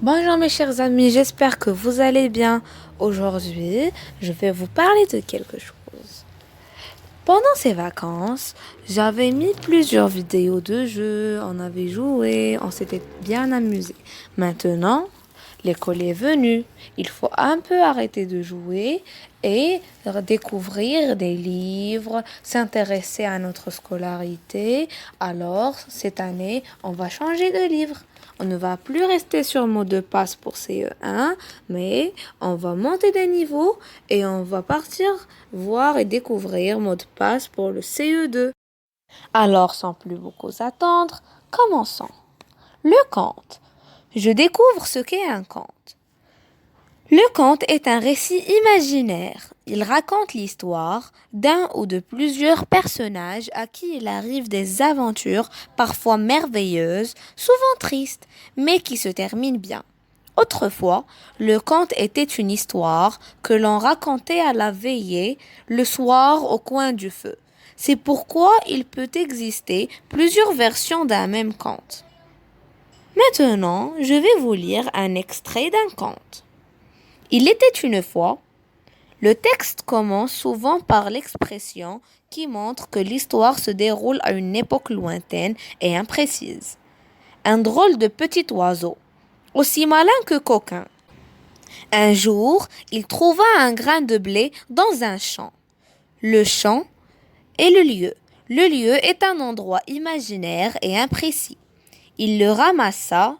Bonjour mes chers amis, j'espère que vous allez bien. Aujourd'hui, je vais vous parler de quelque chose. Pendant ces vacances, j'avais mis plusieurs vidéos de jeux, on avait joué, on s'était bien amusé. Maintenant, l'école est venue, il faut un peu arrêter de jouer et découvrir des livres, s'intéresser à notre scolarité. Alors, cette année, on va changer de livre. On ne va plus rester sur mot de passe pour CE1, mais on va monter des niveaux et on va partir voir et découvrir mot de passe pour le CE2. Alors, sans plus beaucoup attendre, commençons. Le conte. Je découvre ce qu'est un conte. Le conte est un récit imaginaire. Il raconte l'histoire d'un ou de plusieurs personnages à qui il arrive des aventures parfois merveilleuses, souvent tristes, mais qui se terminent bien. Autrefois, le conte était une histoire que l'on racontait à la veillée, le soir au coin du feu. C'est pourquoi il peut exister plusieurs versions d'un même conte. Maintenant, je vais vous lire un extrait d'un conte. Il était une fois. Le texte commence souvent par l'expression qui montre que l'histoire se déroule à une époque lointaine et imprécise. Un drôle de petit oiseau, aussi malin que coquin. Un jour, il trouva un grain de blé dans un champ. Le champ est le lieu. Le lieu est un endroit imaginaire et imprécis. Il le ramassa,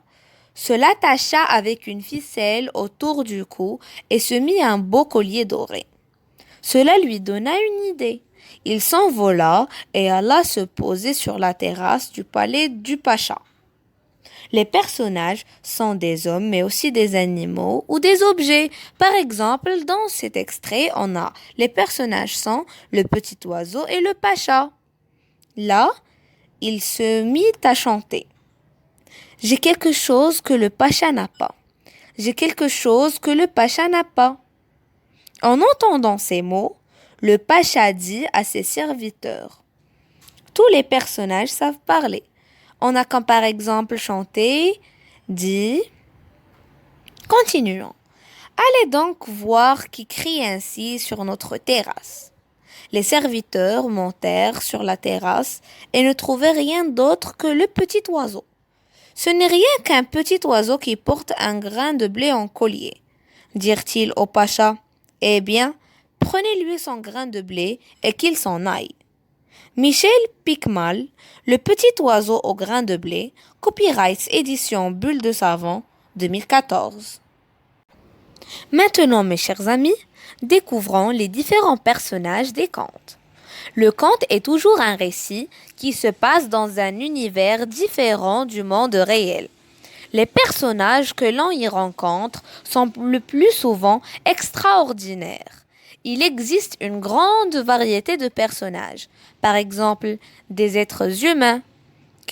se l'attacha avec une ficelle autour du cou et se mit un beau collier doré. Cela lui donna une idée. Il s'envola et alla se poser sur la terrasse du palais du pacha. Les personnages sont des hommes mais aussi des animaux ou des objets. Par exemple, dans cet extrait, on a les personnages sont le petit oiseau et le pacha. Là, il se mit à chanter. J'ai quelque chose que le pacha n'a pas. J'ai quelque chose que le pacha n'a pas. En entendant ces mots, le pacha dit à ses serviteurs. Tous les personnages savent parler. On a comme par exemple chanté, dit. Continuons. Allez donc voir qui crie ainsi sur notre terrasse. Les serviteurs montèrent sur la terrasse et ne trouvaient rien d'autre que le petit oiseau. Ce n'est rien qu'un petit oiseau qui porte un grain de blé en collier, dirent-ils au pacha. Eh bien, prenez-lui son grain de blé et qu'il s'en aille. Michel Picmal, le petit oiseau au grain de blé, copyright édition Bulle de savon, 2014. Maintenant, mes chers amis, découvrons les différents personnages des contes. Le conte est toujours un récit qui se passe dans un univers différent du monde réel. Les personnages que l'on y rencontre sont le plus souvent extraordinaires. Il existe une grande variété de personnages, par exemple des êtres humains.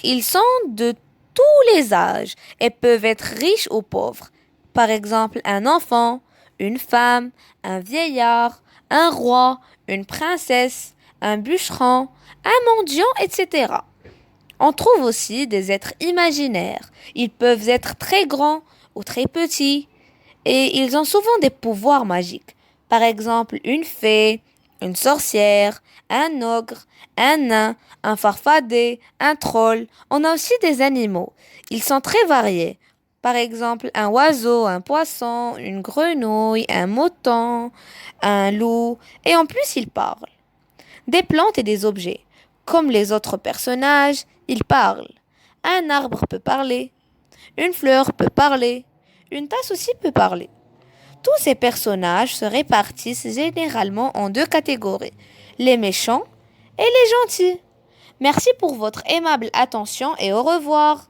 Ils sont de tous les âges et peuvent être riches ou pauvres. Par exemple, un enfant, une femme, un vieillard, un roi, une princesse, un bûcheron, un mendiant, etc. On trouve aussi des êtres imaginaires. Ils peuvent être très grands ou très petits et ils ont souvent des pouvoirs magiques. Par exemple, une fée, une sorcière, un ogre, un nain, un farfadet, un troll. On a aussi des animaux. Ils sont très variés. Par exemple, un oiseau, un poisson, une grenouille, un mouton, un loup. Et en plus, ils parlent. Des plantes et des objets. Comme les autres personnages, ils parlent. Un arbre peut parler. Une fleur peut parler. Une tasse aussi peut parler. Tous ces personnages se répartissent généralement en deux catégories, les méchants et les gentils. Merci pour votre aimable attention et au revoir.